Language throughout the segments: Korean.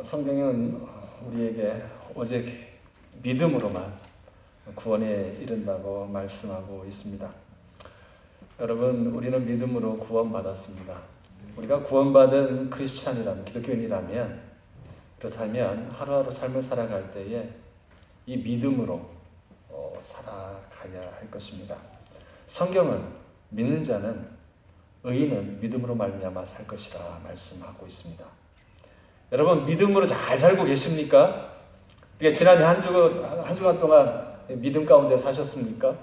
성경은 우리에게 오직 믿음으로만 구원에 이른다고 말씀하고 있습니다. 여러분, 우리는 믿음으로 구원받았습니다. 우리가 구원받은 크리스찬이라면, 기독교인이라면, 그렇다면 하루하루 삶을 살아갈 때에 이 믿음으로 살아가야 할 것입니다. 성경은 믿는 자는, 의인은 믿음으로 말미암아 살 것이라 말씀하고 있습니다. 여러분, 믿음으로 잘 살고 계십니까? 지난 한 주간 동안 믿음 가운데 사셨습니까?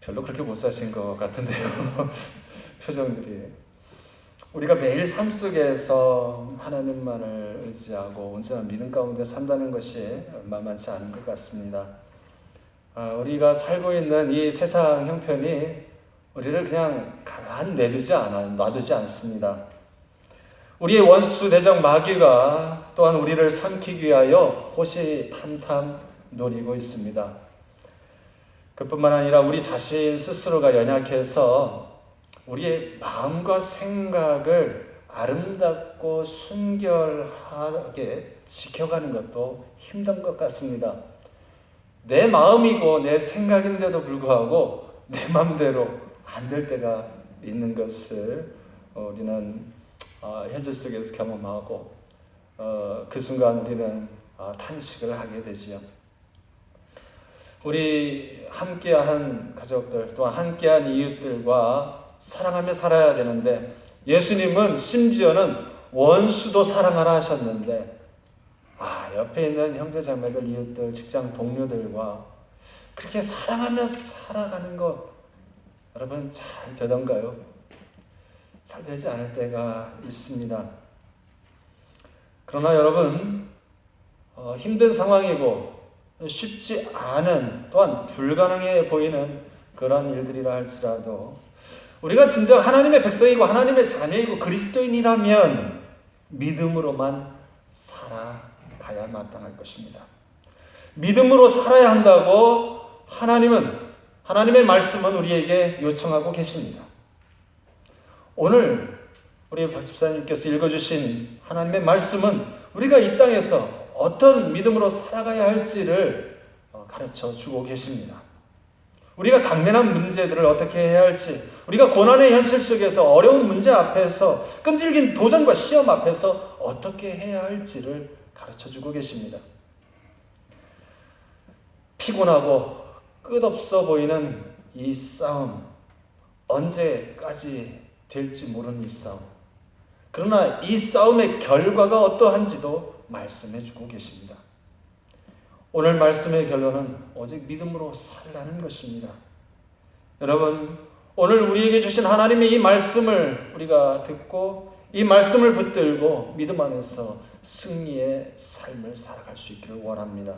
별로 그렇게 못 사신 것 같은데요. 표정들이. 우리가 매일 삶 속에서 하나님만을 의지하고 온전한 믿음 가운데 산다는 것이 만만치 않은 것 같습니다. 우리가 살고 있는 이 세상 형편이 우리를 그냥 가만 놔두지 않습니다. 우리의 원수 대적 마귀가 또한 우리를 삼키기 위하여 호시탐탐 노리고 있습니다. 그뿐만 아니라 우리 자신 스스로가 연약해서 우리의 마음과 생각을 아름답고 순결하게 지켜가는 것도 힘든 것 같습니다. 내 마음이고 내 생각인데도 불구하고 내 마음대로 안 될 때가 있는 것을 우리는 현실 속에서 경험하고 그 순간 우리는 탄식을 하게 되지요. 우리 함께한 가족들 또한 함께한 이웃들과 사랑하며 살아야 되는데, 예수님은 심지어는 원수도 사랑하라 하셨는데 옆에 있는 형제자매들, 이웃들, 직장 동료들과 그렇게 사랑하며 살아가는 것, 여러분 잘 되던가요? 잘 되지 않을 때가 있습니다. 그러나 여러분, 힘든 상황이고 쉽지 않은, 또한 불가능해 보이는 그런 일들이라 할지라도 우리가 진정 하나님의 백성이고 하나님의 자녀이고 그리스도인이라면 믿음으로만 살아가야 마땅할 것입니다. 믿음으로 살아야 한다고 하나님의 말씀은 우리에게 요청하고 계십니다. 오늘 우리 박 집사님께서 읽어주신 하나님의 말씀은 우리가 이 땅에서 어떤 믿음으로 살아가야 할지를 가르쳐 주고 계십니다. 우리가 당면한 문제들을 어떻게 해야 할지, 우리가 고난의 현실 속에서 어려운 문제 앞에서, 끈질긴 도전과 시험 앞에서 어떻게 해야 할지를 가르쳐 주고 계십니다. 피곤하고 끝없어 보이는 이 싸움, 언제까지 될지 모르는 이 싸움, 그러나 이 싸움의 결과가 어떠한지도 말씀해 주고 계십니다. 오늘 말씀의 결론은 오직 믿음으로 살라는 것입니다. 여러분, 오늘 우리에게 주신 하나님의 이 말씀을 우리가 듣고 이 말씀을 붙들고 믿음 안에서 승리의 삶을 살아갈 수 있기를 원합니다.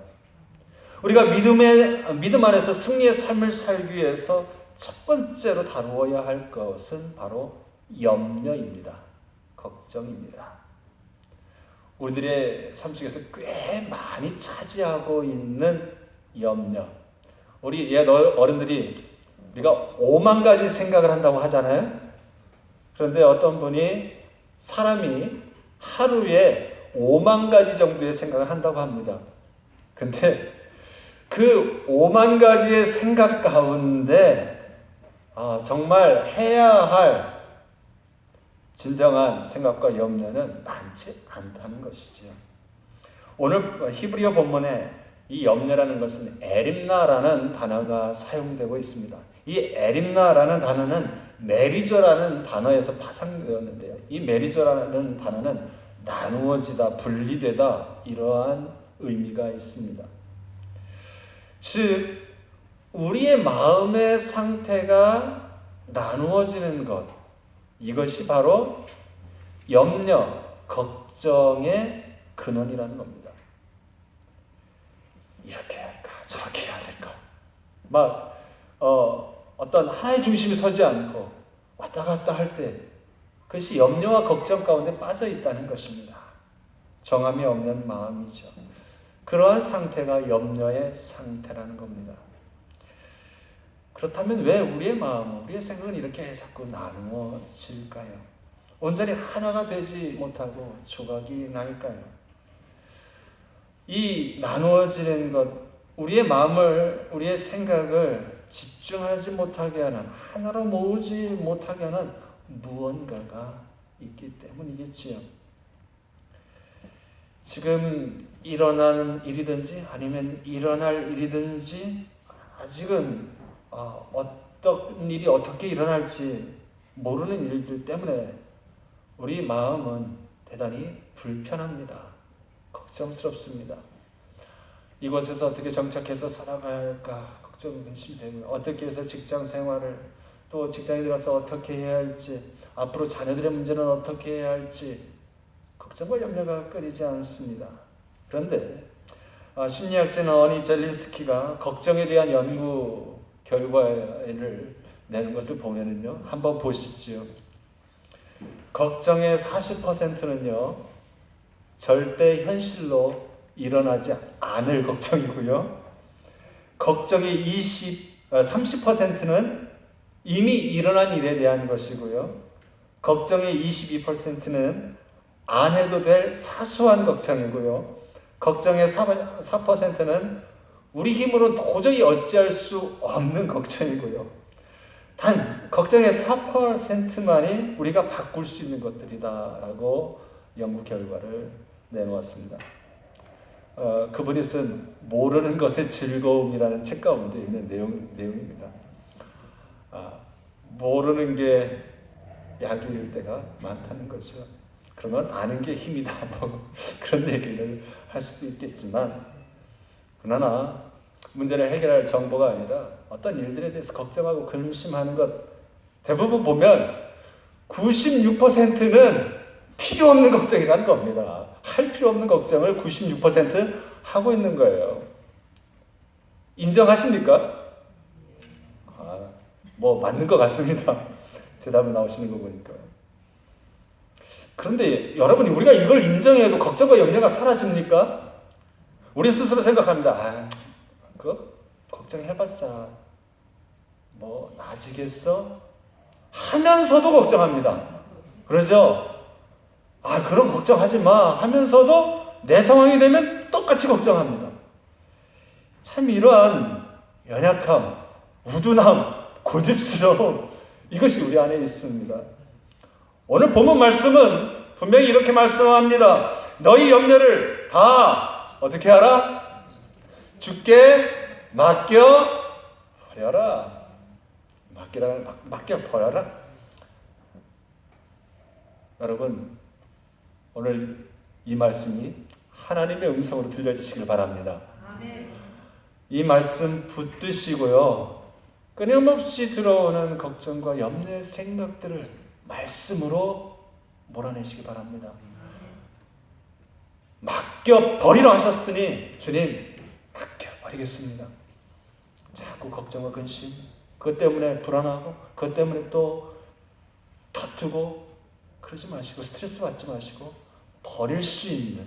우리가 믿음 안에서 승리의 삶을 살기 위해서 첫 번째로 다루어야 할 것은 바로 염려입니다. 걱정입니다. 우리들의 삶 속에서 꽤 많이 차지하고 있는 염려. 우리 옛 어른들이 우리가 5만 가지 생각을 한다고 하잖아요. 그런데 어떤 분이 사람이 하루에 5만 가지 정도의 생각을 한다고 합니다. 근데 그 5만 가지의 생각 가운데 정말 해야 할 진정한 생각과 염려는 많지 않다는 것이지요. 오늘 히브리어 본문에 이 염려라는 것은 에림나라는 단어가 사용되고 있습니다. 이 에림나라는 단어는 메리저라는 단어에서 파생되었는데요. 이 메리저라는 단어는 나누어지다, 분리되다, 이러한 의미가 있습니다. 즉, 우리의 마음의 상태가 나누어지는 것, 이것이 바로 염려, 걱정의 근원이라는 겁니다. 이렇게 해야 할까? 저렇게 해야 될까? 어떤 하나의 중심이 서지 않고 왔다 갔다 할 때 그것이 염려와 걱정 가운데 빠져 있다는 것입니다. 정함이 없는 마음이죠. 그러한 상태가 염려의 상태라는 겁니다. 그렇다면 왜 우리의 마음, 우리의 생각은 이렇게 자꾸 나누어질까요? 온전히 하나가 되지 못하고 조각이 날까요? 이 나누어지는 것, 우리의 마음을, 우리의 생각을 집중하지 못하게 하는, 하나로 모으지 못하게 하는 무언가가 있기 때문이겠지요. 지금 일어나는 일이든지 아니면 일어날 일이든지 아직은 어떤 일이 어떻게 일어날지 모르는 일들 때문에 우리 마음은 대단히 불편합니다. 걱정스럽습니다. 이곳에서 어떻게 정착해서 살아가야 할까 걱정이 되고요. 어떻게 해서 직장 생활을, 또 직장에 들어서 어떻게 해야 할지, 앞으로 자녀들의 문제는 어떻게 해야 할지 걱정과 염려가 끊이지 않습니다. 그런데 심리학자는 어니 젤린스키가 걱정에 대한 연구 결과를 내는 것을 보면은요, 한번 보시지요. 걱정의 40%는요 절대 현실로 일어나지 않을 걱정이고요, 걱정의 30%는 이미 일어난 일에 대한 것이고요, 걱정의 22%는 안 해도 될 사소한 걱정이고요, 걱정의 4%는 우리 힘으로 도저히 어찌할 수 없는 걱정이고요, 단 걱정의 4%만이 우리가 바꿀 수 있는 것들이다라고 연구 결과를 내놓았습니다. 그분이 쓴 모르는 것의 즐거움이라는 책 가운데 있는 내용입니다. 모르는 게 약일 때가 많다는 거죠. 그러면 아는 게 힘이다, 뭐 그런 얘기를 할 수도 있겠지만, 그러나 문제를 해결할 정보가 아니라 어떤 일들에 대해서 걱정하고 근심하는 것, 대부분 보면 96%는 필요 없는 걱정이라는 겁니다. 할 필요 없는 걱정을 96% 하고 있는 거예요. 인정하십니까? 뭐 맞는 것 같습니다. 대답을 나오시는 거 보니까. 그런데 여러분이 우리가 이걸 인정해도 걱정과 염려가 사라집니까? 우리 스스로 생각합니다. 그거 걱정해봤자 뭐 나아지겠어? 하면서도 걱정합니다. 그러죠? 그럼 걱정하지 마 하면서도 내 상황이 되면 똑같이 걱정합니다. 참 이러한 연약함, 우둔함, 고집스러움, 이것이 우리 안에 있습니다. 오늘 본문 말씀은 분명히 이렇게 말씀합니다. 너희 염려를 다 어떻게 하라? 주께 맡겨 버려라. 맡겨 버려라. 여러분, 오늘 이 말씀이 하나님의 음성으로 들려주시길 바랍니다. 아멘. 이 말씀 붙드시고요, 끊임없이 들어오는 걱정과 염려의 생각들을 말씀으로 몰아내시기 바랍니다. 맡겨버리라 하셨으니 주님 맡겨버리겠습니다. 자꾸 걱정과 근심, 그것 때문에 불안하고 그것 때문에 또 다투고 그러지 마시고 스트레스 받지 마시고 버릴 수 있는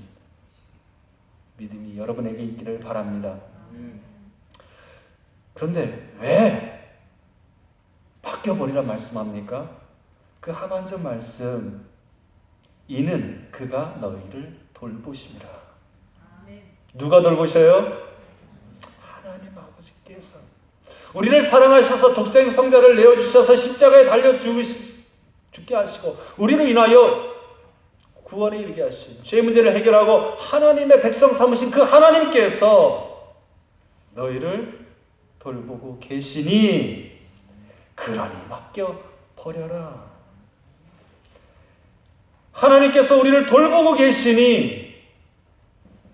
믿음이 여러분에게 있기를 바랍니다. 그런데 왜 맡겨버리라 말씀합니까? 그 하반절 말씀, 이는 그가 너희를 돌보심이라. 누가 돌보셔요? 하나님 아버지께서 우리를 사랑하셔서 독생 성자를 내어주셔서 십자가에 달려 죽게 하시고 우리로 인하여 구원에 이르게 하신, 죄 문제를 해결하고 하나님의 백성 삼으신 그 하나님께서 너희를 돌보고 계시니 그러니 맡겨버려라. 하나님께서 우리를 돌보고 계시니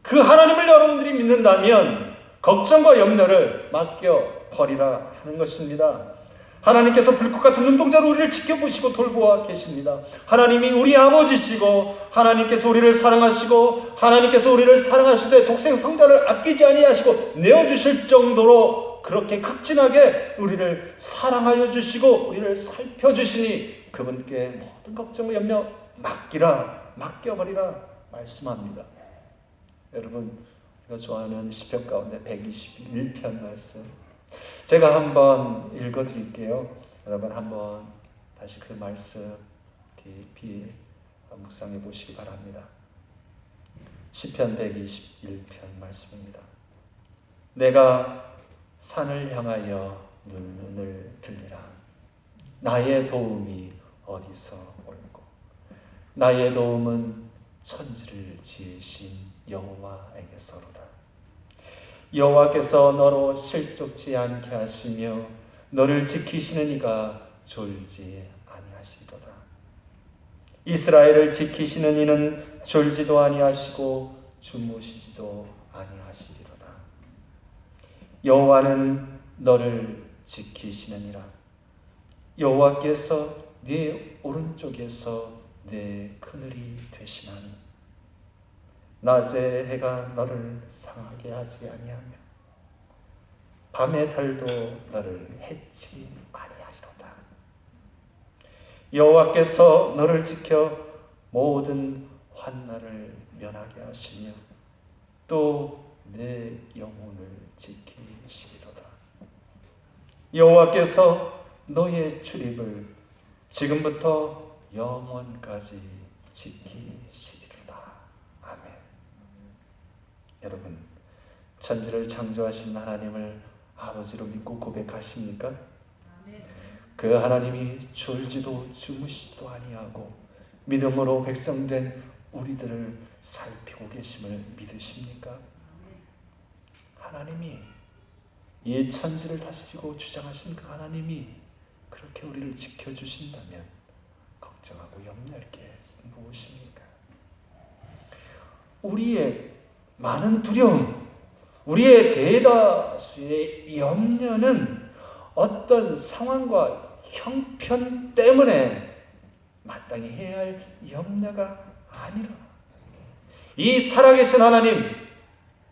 그 하나님을 여러분들이 믿는다면 걱정과 염려를 맡겨버리라 하는 것입니다. 하나님께서 불꽃 같은 눈동자로 우리를 지켜보시고 돌보아 계십니다. 하나님이 우리 아버지시고 하나님께서 우리를 사랑하시고 하나님께서 우리를 사랑하시되 독생 성자를 아끼지 아니하시고 내어주실 정도로 그렇게 극진하게 우리를 사랑하여 주시고 우리를 살펴주시니 그분께 모든 걱정과 염려 맡겨버리라 말씀합니다. 여러분, 제가 좋아하는 시편 가운데 121편 말씀 제가 한번 읽어드릴게요. 여러분 한번 다시 그 말씀 깊이 묵상해 보시기 바랍니다. 시편 121편 말씀입니다. 내가 산을 향하여 눈을 들리라. 나의 도움이 어디서 올고 나의 도움은 천지를 지으신 여호와에게서로다. 여호와께서 너로 실족지 않게 하시며 너를 지키시는 이가 졸지 아니하시리로다. 이스라엘을 지키시는 이는 졸지도 아니하시고 주무시지도 아니하시리로다. 여호와는 너를 지키시느니라. 여호와께서 네 오른쪽에서 내 그늘이 되시나니 낮에 해가 너를 상하게 하지 아니하며 밤의 달도 너를 해치 아니하리로다. 여호와께서 너를 지켜 모든 환난을 면하게 하시며 또 내 영혼을 지키시리로다. 여호와께서 너의 출입을 지금부터 영원까지 지키시리로다. 아멘. 여러분, 천지를 창조하신 하나님을 아버지로 믿고 고백하십니까? 그 하나님이 졸지도 주무시지도 아니하고 믿음으로 백성된 우리들을 살피고 계심을 믿으십니까? 하나님이, 이 천지를 다스리고 주장하신 그 하나님이 그렇게 우리를 지켜주신다면 걱정하고 염려할 게 무엇입니까? 우리의 많은 두려움, 우리의 대다수의 염려는 어떤 상황과 형편 때문에 마땅히 해야 할 염려가 아니라 이 살아계신 하나님,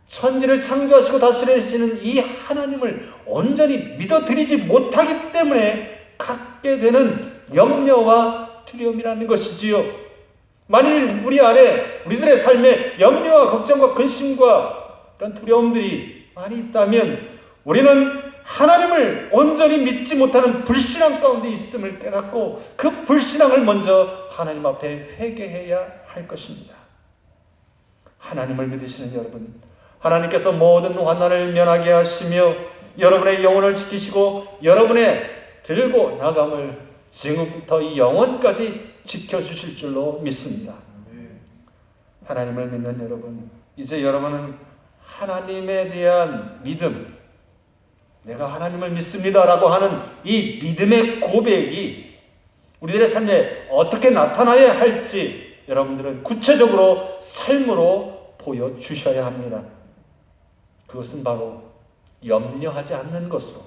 천지를 창조하시고 다스리시는 이 하나님을 온전히 믿어드리지 못하기 때문에 갖게 되는 염려와 두려움이라는 것이지요. 만일 우리 안에 우리들의 삶에 염려와 걱정과 근심과 그런 두려움들이 많이 있다면 우리는 하나님을 온전히 믿지 못하는 불신앙 가운데 있음을 깨닫고 그 불신앙을 먼저 하나님 앞에 회개해야 할 것입니다. 하나님을 믿으시는 여러분, 하나님께서 모든 환난을 면하게 하시며 여러분의 영혼을 지키시고 여러분의 들고 나감을 지금부터 이 영원까지 지켜주실 줄로 믿습니다. 하나님을 믿는 여러분, 이제 여러분은 하나님에 대한 믿음, 내가 하나님을 믿습니다라고 하는 이 믿음의 고백이 우리들의 삶에 어떻게 나타나야 할지 여러분들은 구체적으로 삶으로 보여주셔야 합니다. 그것은 바로 염려하지 않는 것으로,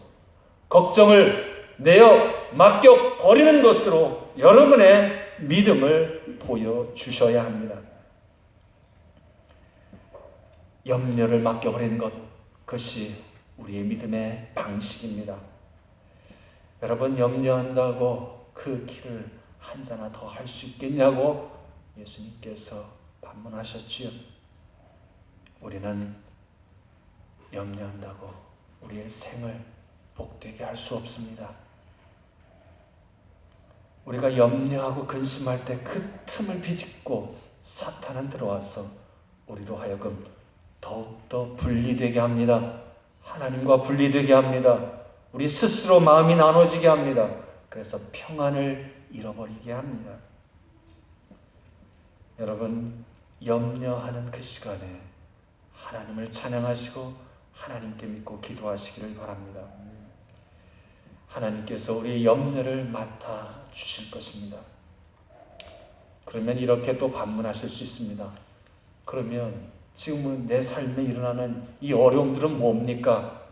걱정을 내어 맡겨 버리는 것으로 여러분의 믿음을 보여주셔야 합니다. 염려를 맡겨버리는 것, 그것이 우리의 믿음의 방식입니다. 여러분, 염려한다고 그 길을 한자나 더 할 수 있겠냐고 예수님께서 반문하셨지요. 우리는 염려한다고 우리의 생을 복되게 할 수 없습니다. 우리가 염려하고 근심할 때 그 틈을 비집고 사탄은 들어와서 우리로 하여금 더욱더 분리되게 합니다. 하나님과 분리되게 합니다. 우리 스스로 마음이 나눠지게 합니다. 그래서 평안을 잃어버리게 합니다. 여러분, 염려하는 그 시간에 하나님을 찬양하시고 하나님께 믿고 기도하시기를 바랍니다. 하나님께서 우리의 염려를 맡아 주실 것입니다. 그러면 이렇게 또 반문하실 수 있습니다. 그러면 지금은 내 삶에 일어나는 이 어려움들은 뭡니까?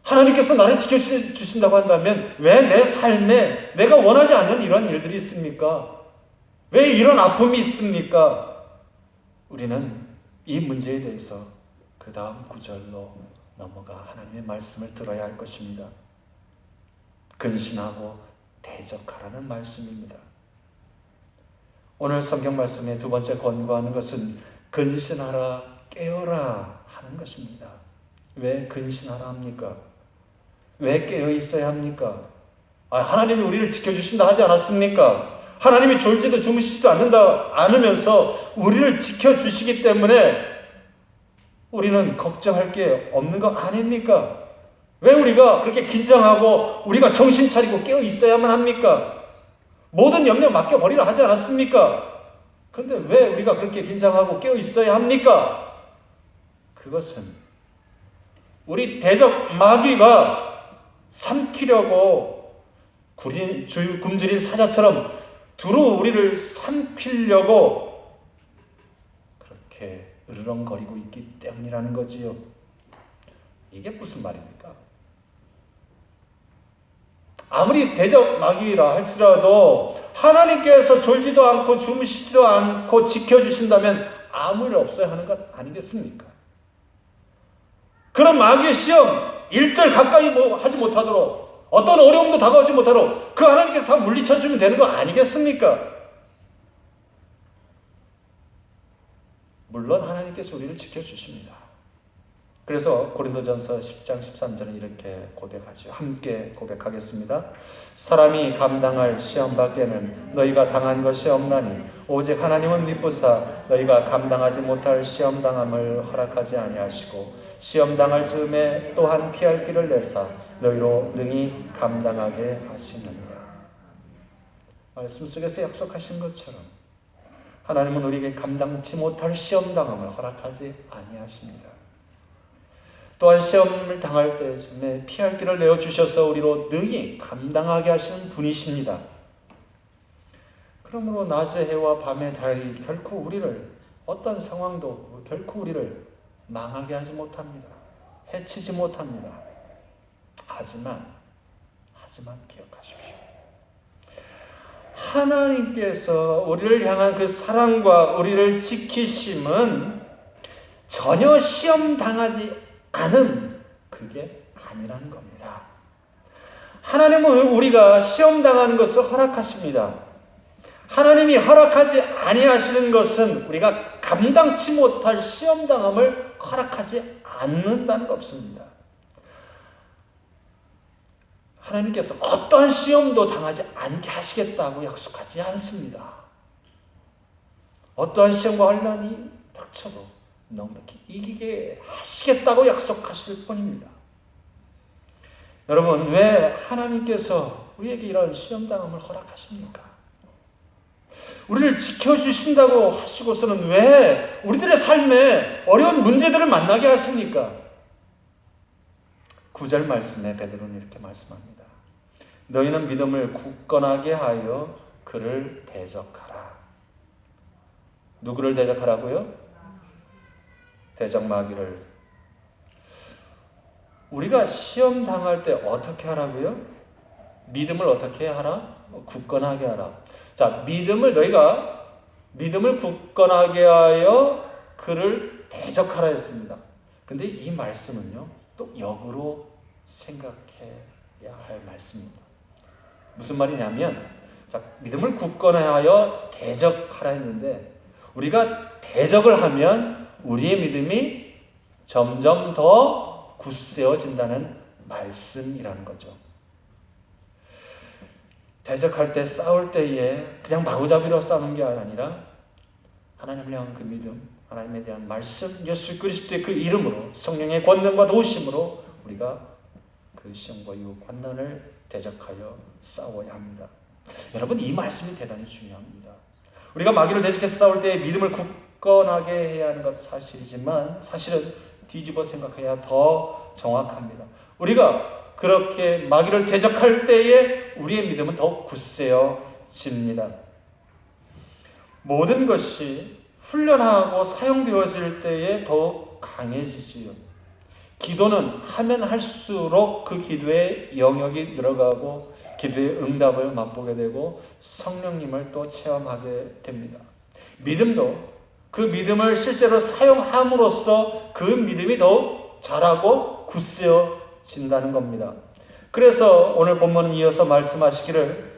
하나님께서 나를 지켜주신다고 한다면 왜 내 삶에 내가 원하지 않는 이런 일들이 있습니까? 왜 이런 아픔이 있습니까? 우리는 이 문제에 대해서 그 다음 구절로 넘어가 하나님의 말씀을 들어야 할 것입니다. 근신하고 대적하라는 말씀입니다. 오늘 성경 말씀의 두 번째 권고하는 것은 근신하라, 깨어라 하는 것입니다. 왜 근신하라 합니까? 왜 깨어 있어야 합니까? 하나님이 우리를 지켜주신다 하지 않았습니까? 하나님이 졸지도 주무시지도 않으면서 우리를 지켜주시기 때문에 우리는 걱정할 게 없는 거 아닙니까? 왜 우리가 그렇게 긴장하고 우리가 정신 차리고 깨어 있어야만 합니까? 모든 염려 맡겨버리라 하지 않았습니까? 그런데 왜 우리가 그렇게 긴장하고 깨어 있어야 합니까? 그것은 우리 대적 마귀가 삼키려고 굶주린 사자처럼 두루 우리를 삼키려고 그렇게 으르렁거리고 있기 때문이라는 거지요. 이게 무슨 말입니까? 아무리 대적 마귀라 할지라도 하나님께서 졸지도 않고 주무시지도 않고 지켜주신다면 아무 일 없어야 하는 것 아니겠습니까? 그런 마귀의 시험 일절 가까이 하지 못하도록, 어떤 어려움도 다가오지 못하도록 그 하나님께서 다 물리쳐주면 되는 거 아니겠습니까? 물론 하나님께서 우리를 지켜주십니다. 그래서 고린도전서 10장 13절은 이렇게 고백하죠. 함께 고백하겠습니다. 사람이 감당할 시험 밖에는 너희가 당한 것이 없나니 오직 하나님은 미쁘사 너희가 감당하지 못할 시험 당함을 허락하지 아니하시고 시험 당할 즈음에 또한 피할 길을 내사 너희로 능히 감당하게 하시느니라. 말씀 속에서 약속하신 것처럼 하나님은 우리에게 감당치 못할 시험 당함을 허락하지 아니하십니다. 또한 시험을 당할 때쯤에 피할 길을 내어주셔서 우리로 능히 감당하게 하시는 분이십니다. 그러므로 낮의 해와 밤의 달이 결코 우리를, 어떤 상황도 결코 우리를 망하게 하지 못합니다. 해치지 못합니다. 하지만 기억하십시오. 하나님께서 우리를 향한 그 사랑과 우리를 지키심은 전혀 시험 당하지 않은 그게 아니라는 겁니다. 하나님은 우리가 시험 당하는 것을 허락하십니다. 하나님이 허락하지 아니하시는 것은 우리가 감당치 못할 시험 당함을 허락하지 않는다는 것입니다. 하나님께서 어떤 시험도 당하지 않게 하시겠다고 약속하지 않습니다. 어떠한 시험과 환난이 닥쳐도 넉넉히 이기게 하시겠다고 약속하실 뿐입니다. 여러분, 왜 하나님께서 우리에게 이런 시험당함을 허락하십니까? 우리를 지켜주신다고 하시고서는 왜 우리들의 삶에 어려운 문제들을 만나게 하십니까? 9절 말씀에 베드로는 이렇게 말씀합니다. 너희는 믿음을 굳건하게 하여 그를 대적하라. 누구를 대적하라고요? 대적 마귀를. 우리가 시험 당할 때 어떻게 하라고요? 믿음을 어떻게 하라? 굳건하게 하라. 자, 너희가 믿음을 굳건하게 하여 그를 대적하라 했습니다. 근데 이 말씀은요, 또 역으로 생각해야 할 말씀입니다. 무슨 말이냐면, 자, 믿음을 굳건하여 대적하라 했는데, 우리가 대적을 하면 우리의 믿음이 점점 더 굳세어진다는 말씀이라는 거죠. 대적할 때, 싸울 때에 그냥 마구잡이로 싸우는 게 아니라 하나님을 향한 그 믿음, 하나님에 대한 말씀, 예수 그리스도의 그 이름으로, 성령의 권능과 도우심으로 우리가 그 시험과 유혹, 환난을 대적하여 싸워야 합니다. 여러분, 이 말씀이 대단히 중요합니다. 우리가 마귀를 대적해서 싸울 때 믿음을 굳건하게 해야 하는 것은 사실이지만 사실은 뒤집어 생각해야 더 정확합니다. 우리가 그렇게 마귀를 대적할 때에 우리의 믿음은 더욱 굳세어집니다. 모든 것이 훈련하고 사용되어질 때에 더욱 강해지지요. 기도는 하면 할수록 그 기도의 영역이 늘어가고 기도의 응답을 맛보게 되고 성령님을 또 체험하게 됩니다. 믿음도 그 믿음을 실제로 사용함으로써 그 믿음이 더욱 자라고 굳세어진다는 겁니다. 그래서 오늘 본문은 이어서 말씀하시기를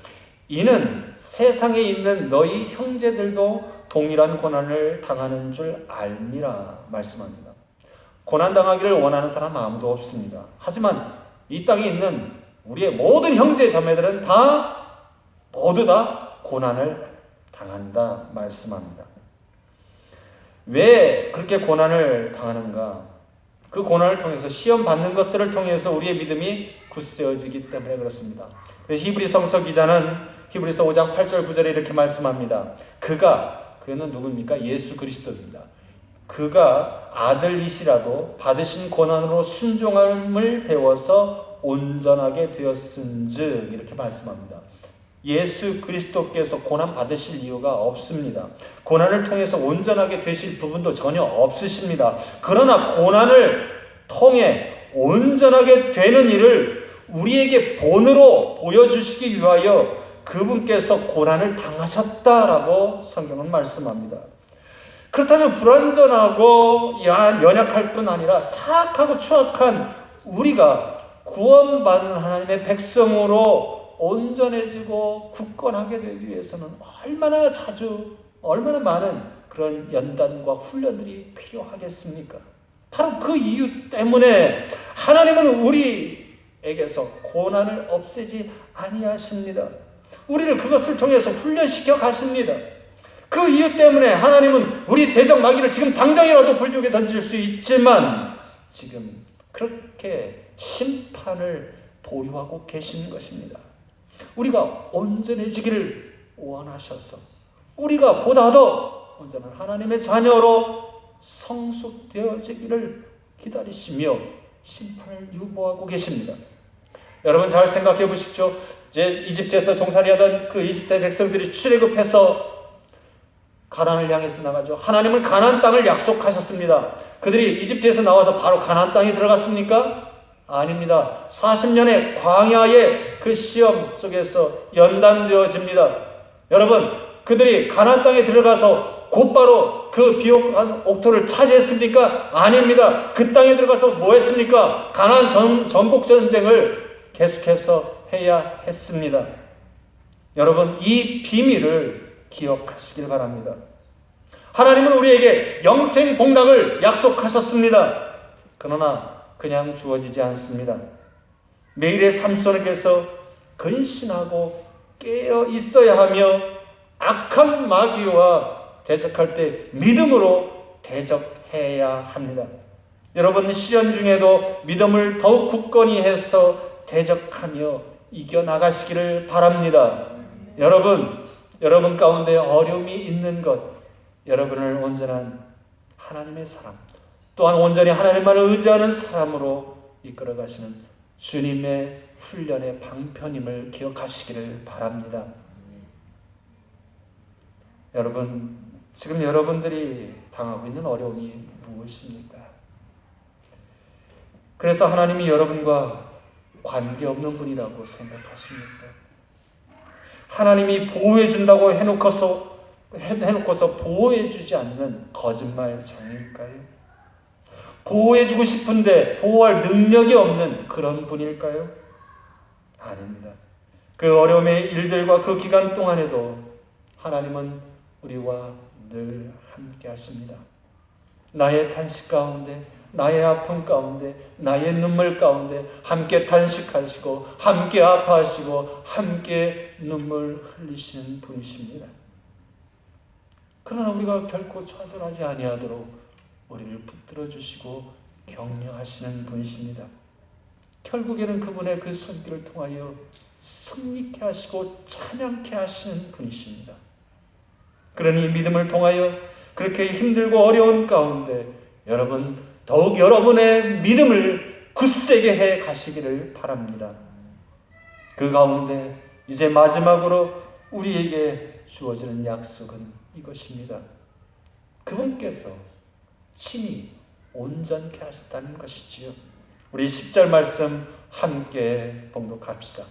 이는 세상에 있는 너희 형제들도 동일한 고난을 당하는 줄 알미라 말씀합니다. 고난당하기를 원하는 사람 아무도 없습니다. 하지만 이 땅에 있는 우리의 모든 형제 자매들은 모두 다 고난을 당한다 말씀합니다. 왜 그렇게 고난을 당하는가? 그 고난을 통해서, 시험 받는 것들을 통해서 우리의 믿음이 굳세어지기 때문에 그렇습니다. 그래서 히브리 성서 기자는 히브리서 5장 8절 9절에 이렇게 말씀합니다. 그는 누굽니까? 예수 그리스도입니다. 그가 아들이시라도 받으신 고난으로 순종함을 배워서 온전하게 되었은즉, 이렇게 말씀합니다. 예수 그리스도께서 고난 받으실 이유가 없습니다. 고난을 통해서 온전하게 되실 부분도 전혀 없으십니다. 그러나 고난을 통해 온전하게 되는 일을 우리에게 본으로 보여주시기 위하여 그분께서 고난을 당하셨다라고 성경은 말씀합니다. 그렇다면 불완전하고 연약할 뿐 아니라 사악하고 추악한 우리가 구원받는 하나님의 백성으로 온전해지고 굳건하게 되기 위해서는 얼마나 자주, 얼마나 많은 그런 연단과 훈련들이 필요하겠습니까? 바로 그 이유 때문에 하나님은 우리에게서 고난을 없애지 아니하십니다. 우리를 그것을 통해서 훈련시켜 가십니다. 그 이유 때문에 하나님은 우리 대적 마귀를 지금 당장이라도 불지옥에 던질 수 있지만 지금 그렇게 심판을 보유하고 계시는 것입니다. 우리가 온전해지기를 원하셔서 우리가 보다 더 온전한 하나님의 자녀로 성숙되어지기를 기다리시며 심판을 유보하고 계십니다. 여러분 잘 생각해 보십시오. 이제 이집트에서 종살이하던 그 이집트 백성들이 출애굽해서 가나안을 향해서 나가죠. 하나님은 가나안 땅을 약속하셨습니다. 그들이 이집트에서 나와서 바로 가나안 땅에 들어갔습니까? 아닙니다. 40년의 광야의 그 시험 속에서 연단되어집니다. 여러분, 그들이 가나안 땅에 들어가서 곧바로 그 비옥한 옥토를 차지했습니까? 아닙니다. 그 땅에 들어가서 뭐 했습니까? 가나안 전복 전쟁을 계속해서 해야 했습니다. 여러분, 이 비밀을 기억하시길 바랍니다. 하나님은 우리에게 영생 복락을 약속하셨습니다. 그러나 그냥 주어지지 않습니다. 내일의 삶 속에서 근신하고 깨어 있어야 하며 악한 마귀와 대적할 때 믿음으로 대적해야 합니다. 여러분, 시련 중에도 믿음을 더욱 굳건히 해서 대적하며 이겨나가시기를 바랍니다. 여러분 가운데 어려움이 있는 것, 여러분을 온전한 하나님의 사람, 또한 온전히 하나님만을 의지하는 사람으로 이끌어 가시는 주님의 훈련의 방편임을 기억하시기를 바랍니다. 여러분, 지금 여러분들이 당하고 있는 어려움이 무엇입니까? 그래서 하나님이 여러분과 관계없는 분이라고 생각하십니까? 하나님이 보호해준다고 해놓고서 보호해주지 않는 거짓말장일까요? 보호해주고 싶은데 보호할 능력이 없는 그런 분일까요? 아닙니다. 그 어려움의 일들과 그 기간 동안에도 하나님은 우리와 늘 함께 하십니다. 나의 탄식 가운데, 나의 아픔 가운데, 나의 눈물 가운데 함께 탄식하시고 함께 아파하시고 함께 눈물 흘리시는 분이십니다. 그러나 우리가 결코 좌절하지 아니하도록 우리를 붙들어 주시고 격려하시는 분이십니다. 결국에는 그분의 그 손길을 통하여 승리케 하시고 찬양케 하시는 분이십니다. 그러니 믿음을 통하여 그렇게 힘들고 어려운 가운데 여러분 더욱 여러분의 믿음을 굳세게 해 가시기를 바랍니다. 그 가운데 이제 마지막으로 우리에게 주어지는 약속은 이것입니다. 그분께서 친히 온전케 하셨다는 것이지요. 우리 10절 말씀 함께 봉독합시다.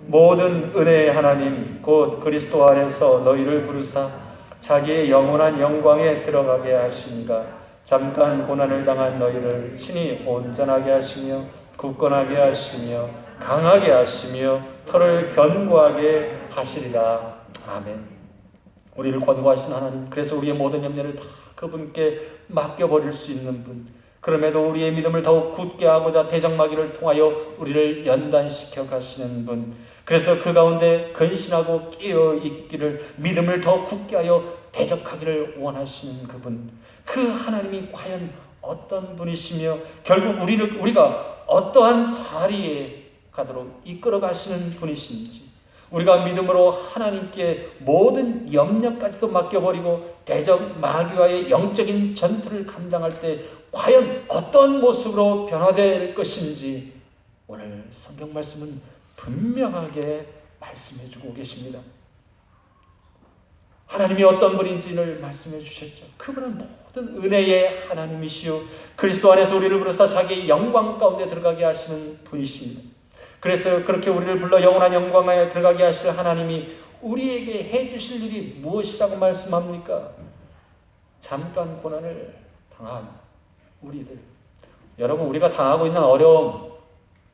모든 은혜의 하나님 곧 그리스도 안에서 너희를 부르사 자기의 영원한 영광에 들어가게 하시니가 잠깐 고난을 당한 너희를 친히 온전하게 하시며 굳건하게 하시며 강하게 하시며 털을 견고하게 하시리라. 아멘. 우리를 권고하신 하나님, 그래서 우리의 모든 염려를 다 그분께 맡겨버릴 수 있는 분, 그럼에도 우리의 믿음을 더욱 굳게 하고자 대적마귀를 통하여 우리를 연단시켜 가시는 분, 그래서 그 가운데 근신하고 끼어 있기를, 믿음을 더 굳게 하여 대적하기를 원하시는 그분, 그 하나님이 과연 어떤 분이시며 결국 우리가 어떠한 자리에 가도록 이끌어 가시는 분이신지, 우리가 믿음으로 하나님께 모든 염려까지도 맡겨버리고 대적 마귀와의 영적인 전투를 감당할 때 과연 어떤 모습으로 변화될 것인지 오늘 성경 말씀은 분명하게 말씀해 주고 계십니다. 하나님이 어떤 분인지를 말씀해 주셨죠. 그분은 모든 은혜의 하나님이시요 그리스도 안에서 우리를 부르사 자기의 영광 가운데 들어가게 하시는 분이십니다. 그래서 그렇게 우리를 불러 영원한 영광에 들어가게 하실 하나님이 우리에게 해주실 일이 무엇이라고 말씀합니까? 잠깐 고난을 당한 우리들, 여러분, 우리가 당하고 있는 어려움,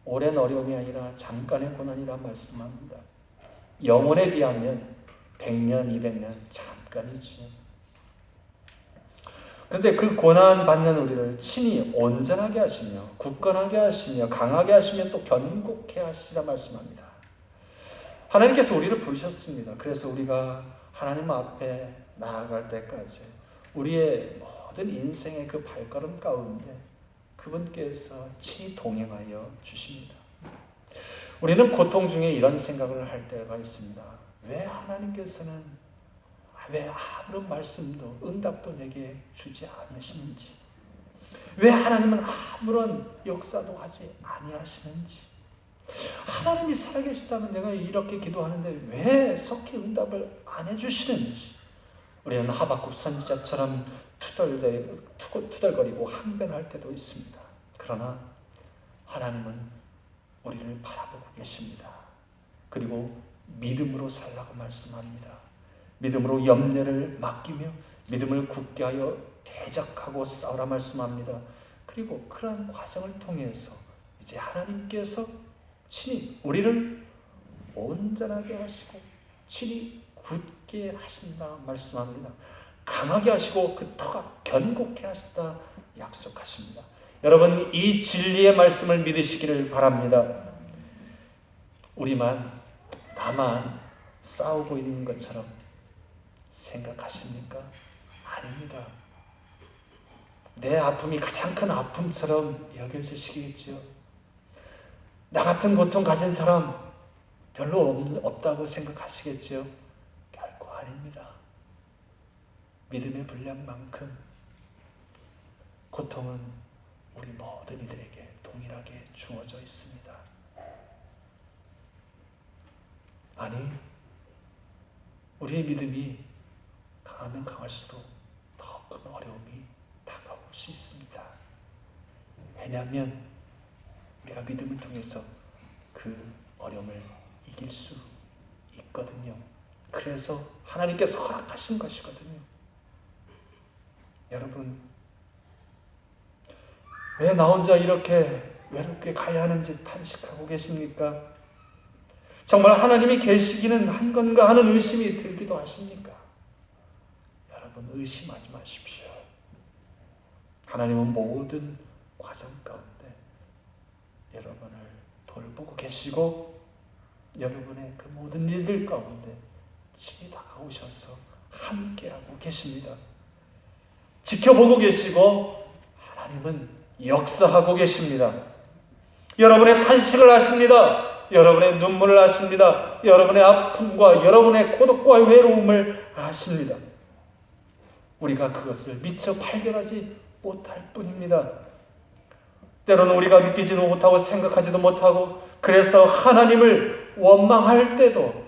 오랜 어려움이 아니라 잠깐의 고난이라 말씀합니다. 영혼에 비하면 100년, 200년 잠깐이지. 그런데 그 고난 받는 우리를 친히 온전하게 하시며 굳건하게 하시며 강하게 하시며 또 견고케 하시라 말씀합니다. 하나님께서 우리를 부르셨습니다. 그래서 우리가 하나님 앞에 나아갈 때까지 우리의 모든 인생의 그 발걸음 가운데 그분께서 친히 동행하여 주십니다. 우리는 고통 중에 이런 생각을 할 때가 있습니다. 왜 하나님께서는 왜 아무런 말씀도 응답도 내게 주지 않으시는지, 왜 하나님은 아무런 역사도 하지 아니하시는지, 하나님이 살아계시다면 내가 이렇게 기도하는데 왜 속히 응답을 안 해주시는지, 우리는 하박국 선지자처럼 투덜거리고 항변할 때도 있습니다. 그러나 하나님은 우리를 바라보고 계십니다. 그리고 믿음으로 살라고 말씀합니다. 믿음으로 염려를 맡기며 믿음을 굳게 하여 대적하고 싸우라 말씀합니다. 그리고 그러한 과정을 통해서 이제 하나님께서 친히 우리를 온전하게 하시고 친히 굳게 하신다 말씀합니다. 강하게 하시고 그 터가 견고케 하신다 약속하십니다. 여러분, 이 진리의 말씀을 믿으시기를 바랍니다. 나만 싸우고 있는 것처럼 생각하십니까? 아닙니다. 내 아픔이 가장 큰 아픔처럼 여겨지시겠지요. 나 같은 고통 가진 사람 별로 없다고 생각하시겠지요. 결코 아닙니다. 믿음의 분량만큼 고통은 우리 모든 이들에게 동일하게 주어져 있습니다. 아니, 우리의 믿음이 강하면 강할수록 더 큰 어려움이 다가올 수 있습니다. 왜냐하면 우리가 믿음을 통해서 그 어려움을 이길 수 있거든요. 그래서 하나님께서 허락하신 것이거든요. 여러분, 왜 나 혼자 이렇게 외롭게 가야 하는지 탄식하고 계십니까? 정말 하나님이 계시기는 한 건가 하는 의심이 들기도 하십니까? 여러분, 의심하지 마십시오. 하나님은 모든 과정 가운데 여러분을 돌보고 계시고 여러분의 그 모든 일들 가운데 친히 다가오셔서 함께하고 계십니다. 지켜보고 계시고 하나님은 역사하고 계십니다. 여러분의 탄식을 아십니다. 여러분의 눈물을 아십니다. 여러분의 아픔과 여러분의 고독과 외로움을 아십니다. 우리가 그것을 미처 발견하지 못할 뿐입니다. 때로는 우리가 느끼지도 못하고 생각하지도 못하고, 그래서 하나님을 원망할 때도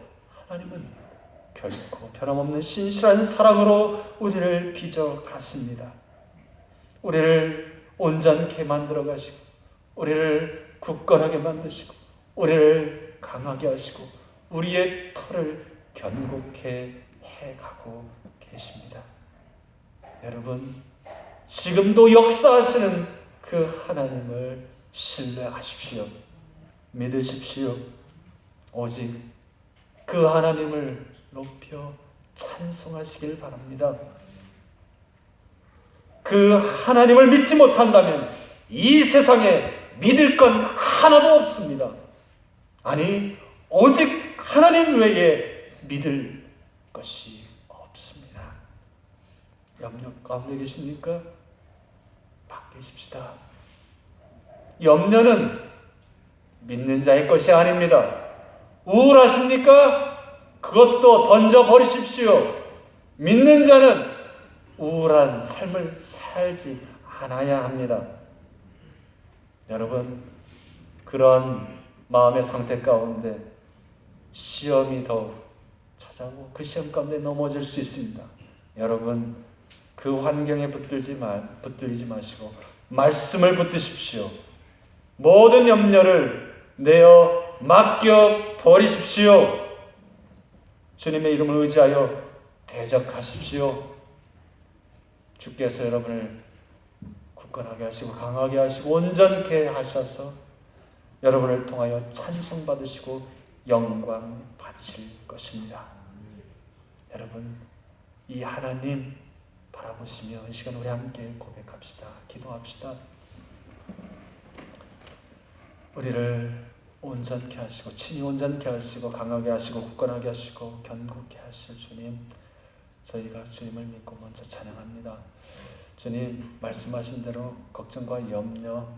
하나님은 결코 변함없는 신실한 사랑으로 우리를 빚어 가십니다. 우리를 온전케 만들어 가시고, 우리를 굳건하게 만드시고, 우리를 강하게 하시고, 우리의 터를 견고케 해가고 계십니다. 여러분, 지금도 역사하시는 그 하나님을 신뢰하십시오. 믿으십시오. 오직 그 하나님을 높여 찬송하시길 바랍니다. 그 하나님을 믿지 못한다면 이 세상에 믿을 건 하나도 없습니다. 아니, 오직 하나님 외에 믿을 것이 없습니다. 염려 가운데 계십니까? 바뀌십시다. 염려는 믿는 자의 것이 아닙니다. 우울하십니까? 그것도 던져버리십시오. 믿는 자는 우울한 삶을 살지 않아야 합니다. 여러분, 그런 마음의 상태 가운데 시험이 더욱 찾아오고 그 시험 가운데 넘어질 수 있습니다. 여러분, 그 환경에 붙들리지 마시고 말씀을 붙드십시오. 모든 염려를 내어 맡겨 버리십시오. 주님의 이름을 의지하여 대적하십시오. 주께서 여러분을 굳건하게 하시고 강하게 하시고 온전케 하셔서 여러분을 통하여 찬송받으시고 영광 받으실 것입니다. 여러분, 이 하나님 바라보시며 이 시간 우리 함께 고백합시다. 기도합시다. 우리를 온전케 하시고 친히 온전케 하시고 강하게 하시고 굳건하게 하시고 견고케 하실 주님, 저희가 주님을 믿고 먼저 찬양합니다. 주님, 말씀하신 대로 걱정과 염려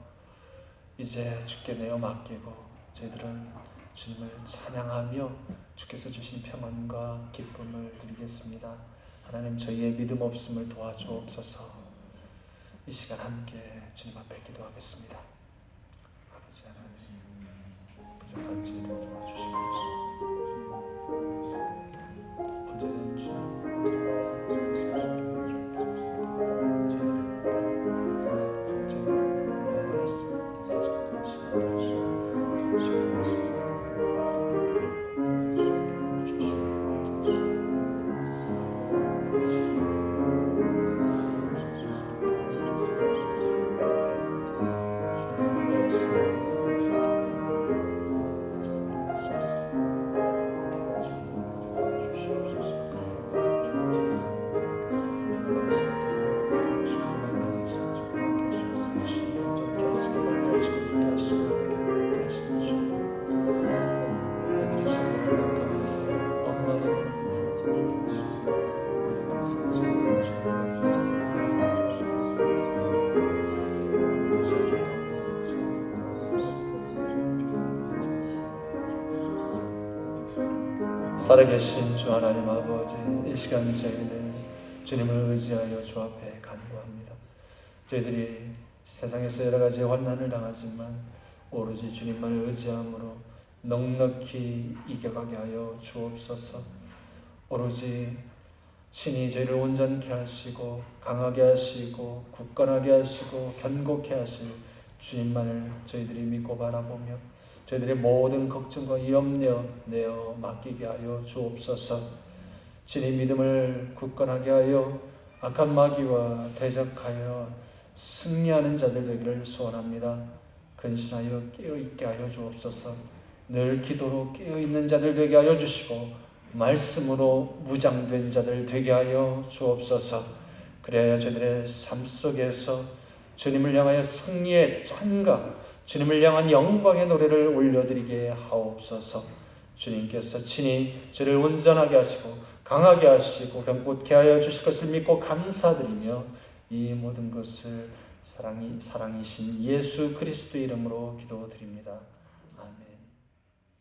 이제 주께 내어 맡기고 저희들은 주님을 찬양하며 주께서 주신 평안과 기쁨을 누리겠습니다. 하나님, 저희의 믿음 없음을 도와주옵소서. 이 시간 함께 주님 앞에 기도하겠습니다. 아버지 하나님, 부족한 저희를 도와주시옵소서. 언제든 주님 살아계신 주 하나님 아버지, 이 시간 저희들 주님을 의지하여 주 앞에 간구합니다. 저희들이 세상에서 여러 가지 환난을 당하지만 오로지 주님만을 의지함으로 넉넉히 이겨가게 하여 주옵소서. 오로지 친히 저희를 온전케 하시고 강하게 하시고 굳건하게 하시고 견고케 하실 주님만을 저희들이 믿고 바라보며 저희들의 모든 걱정과 염려 내어 맡기게 하여 주옵소서. 친히 믿음을 굳건하게 하여 악한 마귀와 대적하여 승리하는 자들 되기를 소원합니다. 근신하여 깨어있게 하여 주옵소서. 늘 기도로 깨어있는 자들 되게 하여 주시고 말씀으로 무장된 자들 되게 하여 주옵소서. 그래야 저희들의 삶 속에서 주님을 향하여 승리의 찬가, 주님을 향한 영광의 노래를 올려드리게 하옵소서. 주님께서 친히 저를 온전하게 하시고 강하게 하시고 견고케 하여 주실 것을 믿고 감사드리며 이 모든 것을 사랑이신 예수 그리스도의 이름으로 기도드립니다.